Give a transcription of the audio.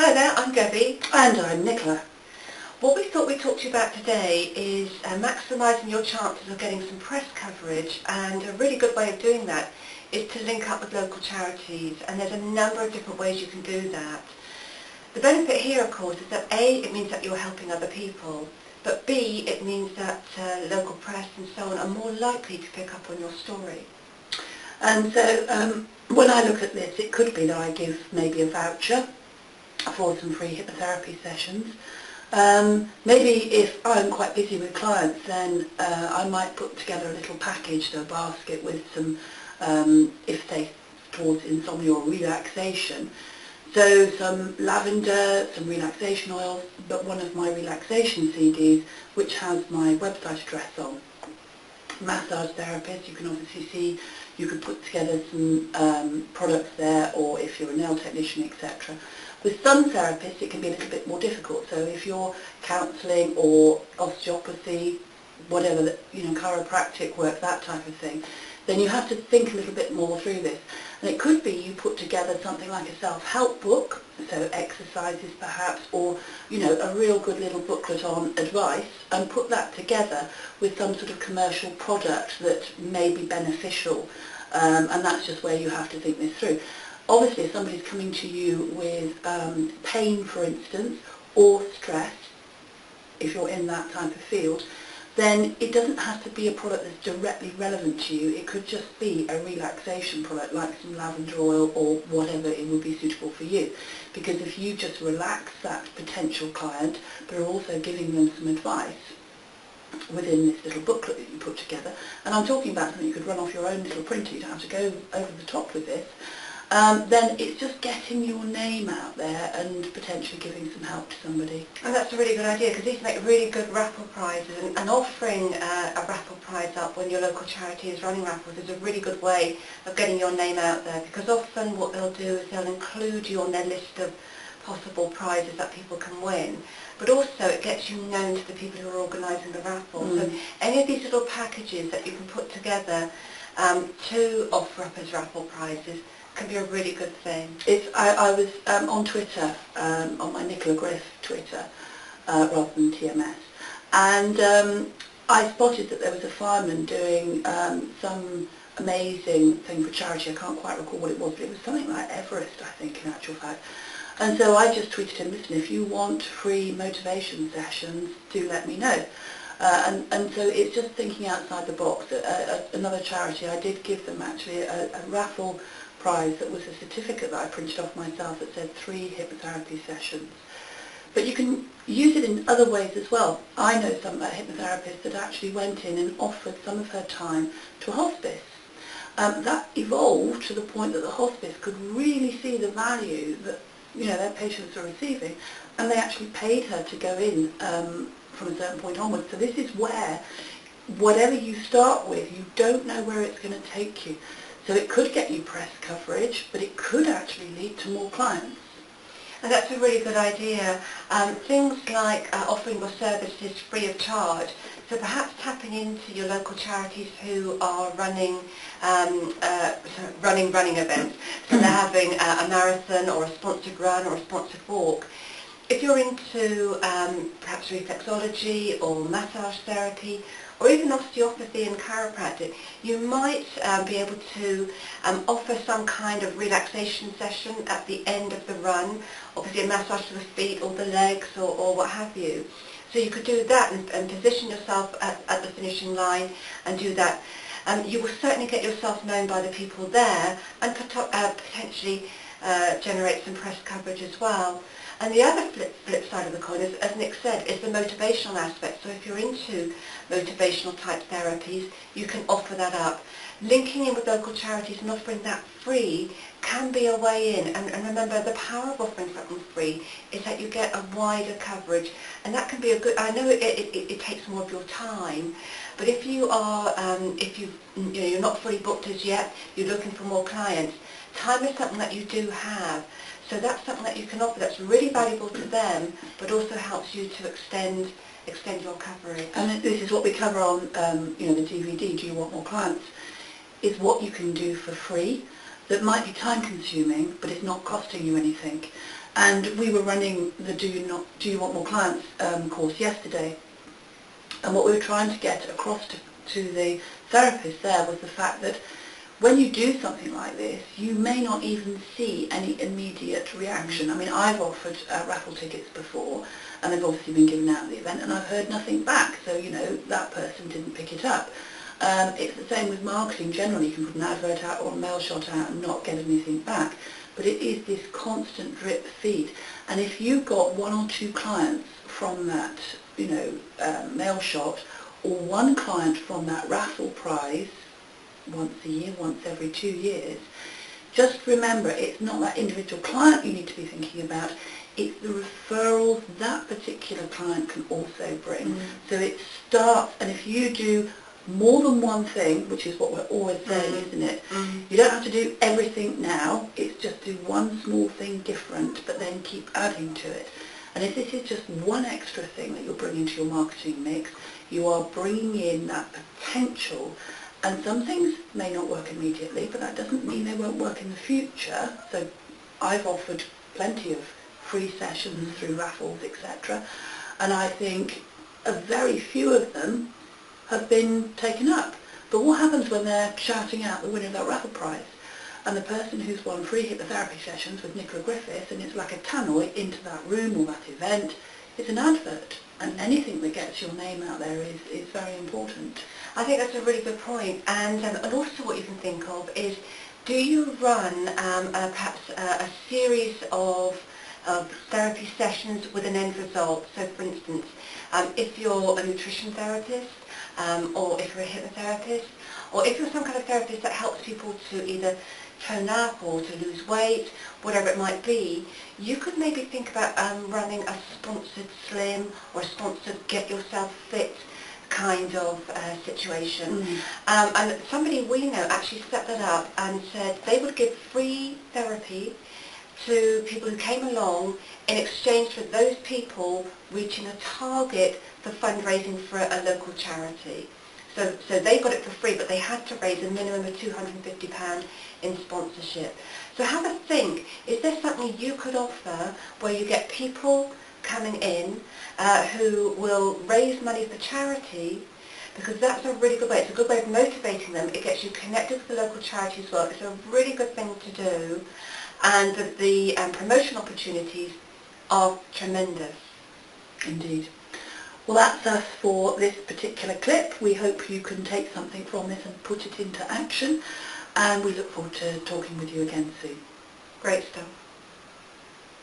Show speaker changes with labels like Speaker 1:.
Speaker 1: Hi there, I'm Debbie.
Speaker 2: And I'm Nicola.
Speaker 1: What we thought we'd talk to you about today is maximising your chances of getting some press coverage, and a really good way of doing that is to link up with local charities, and there's a number of different ways you can do that. The benefit here, of course, is that A, it means that you're helping other people, but B, it means that local press and so on are more likely to pick up on your story.
Speaker 2: And so when I look at this, it could be that I give maybe a voucher for some free hypnotherapy sessions. Maybe if I'm quite busy with clients, then I might put together a little package, a basket with some, if say towards insomnia or relaxation. So some lavender, some relaxation oils, but one of my relaxation CDs which has my website address on. Massage therapist, you can obviously see, you could put together some products there, or if you're a nail technician, etc. With some therapists it can be a little bit more difficult, so if you're counselling or osteopathy, whatever, chiropractic work, that type of thing, then you have to think a little bit more through this. And it could be you put together something like a self-help book, so exercises perhaps, or a real good little booklet on advice, and put that together with some sort of commercial product that may be beneficial, and that's just where you have to think this through. Obviously, if somebody's coming to you with pain, for instance, or stress, if you're in that type of field, then it doesn't have to be a product that's directly relevant to you. It could just be a relaxation product like some lavender oil or whatever it would be suitable for you. Because if you just relax that potential client, but are also giving them some advice within this little booklet that you put together, and I'm talking about something you could run off your own little printer, you don't have to go over the top with this, then it's just getting your name out there and potentially giving some help to somebody.
Speaker 1: And that's a really good idea, because these make really good raffle prizes, and offering a raffle prize up when your local charity is running raffles is a really good way of getting your name out there, because often what they'll do is they'll include you on their list of possible prizes that people can win, but also it gets you known to the people who are organising the raffle. So any of these little packages that you can put together to offer up as raffle prizes can be a really good thing.
Speaker 2: I was on Twitter, on my Nicola Griff Twitter, rather than TMS, and I spotted that there was a fireman doing some amazing thing for charity. I can't quite recall what it was, but it was something like Everest, I think, in actual fact. And so I just tweeted him, listen, if you want free motivation sessions, do let me know. And so it's just thinking outside the box. Another charity, I did give them actually a raffle prize that was a certificate that I printed off myself that said 3 hypnotherapy sessions. But you can use it in other ways as well. I know some hypnotherapists that actually went in and offered some of her time to a hospice. That evolved to the point that the hospice could really see the value that their patients are receiving, and they actually paid her to go in from a certain point onwards. So this is where, whatever you start with, you don't know where it's going to take you. So it could get you press coverage, but it could actually lead to more clients.
Speaker 1: And that's a really good idea. Things like offering your services free of charge. So perhaps tapping into your local charities who are running running events. So they're having a marathon or a sponsored run or a sponsored walk. If you're into perhaps reflexology or massage therapy, or even osteopathy and chiropractic, you might be able to offer some kind of relaxation session at the end of the run, obviously a massage to the feet or the legs or what have you. So you could do that and position yourself at the finishing line and do that. You will certainly get yourself known by the people there and potentially generate some press coverage as well. And the other flip side of the coin, is, as Nick said, is the motivational aspect. So if you're into motivational type therapies, you can offer that up. Linking in with local charities and offering that free can be a way in. And remember, the power of offering something free is that you get a wider coverage. And that can be a good, I know it takes more of your time, but if you are, you're not fully booked as yet, you're looking for more clients, time is something that you do have. So that's something that you can offer that's really valuable to them, but also helps you to extend your coverage.
Speaker 2: And this is what we cover on the DVD, Do You Want More Clients? Is what you can do for free. that might be time consuming, but it's not costing you anything. And we were running the Do You Want More Clients course yesterday, and what we were trying to get across to the therapists there was the fact that when you do something like this, you may not even see any immediate reaction. I mean, I've offered raffle tickets before, and they've obviously been given out at the event, and I've heard nothing back, so, you know, that person didn't pick it up. It's the same with marketing generally. You can put an advert out or a mail shot out and not get anything back, but it is this constant drip feed. And if you got 1 or 2 clients from that, you know, mail shot, or 1 client from that raffle prize, once a year, once every 2 years, just remember it's not that individual client you need to be thinking about, it's the referrals that particular client can also bring. So it starts, and if you do more than one thing, which is what we're always saying, isn't it? You don't have to do everything now, it's just do one small thing different, but then keep adding to it. And if this is just one extra thing that you're bringing to your marketing mix, you are bringing in that potential. And some things may not work immediately, but that doesn't mean they won't work in the future. So I've offered plenty of free sessions through raffles, etc. And I think a very few of them have been taken up. But what happens when they're shouting out the winner of that raffle prize? And the person who's won free hypnotherapy sessions with Nicola Griffiths, and it's like a tannoy into that room or that event, it's an advert. And anything that gets your name out there is very important.
Speaker 1: I think that's a really good point. And also what you can think of is, do you run perhaps a series of therapy sessions with an end result? So for instance, if you're a nutrition therapist, or if you're a hypnotherapist, or if you're some kind of therapist that helps people to either tone up or to lose weight, whatever it might be, you could maybe think about running a sponsored slim or a sponsored get yourself fit kind of situation. And somebody we know actually set that up and said they would give free therapy to people who came along in exchange for those people reaching a target for fundraising for a local charity. So they got it for free, but they had to raise a minimum of £250 in sponsorship. So have a think, is there something you could offer where you get people coming in who will raise money for charity, because that's a really good way. It's a good way of motivating them. It gets you connected with the local charity as well. It's a really good thing to do, and the promotion opportunities are tremendous.
Speaker 2: Indeed. Well, that's us for this particular clip. We hope you can take something from this and put it into action, and we look forward to talking with you again soon.
Speaker 1: Great stuff.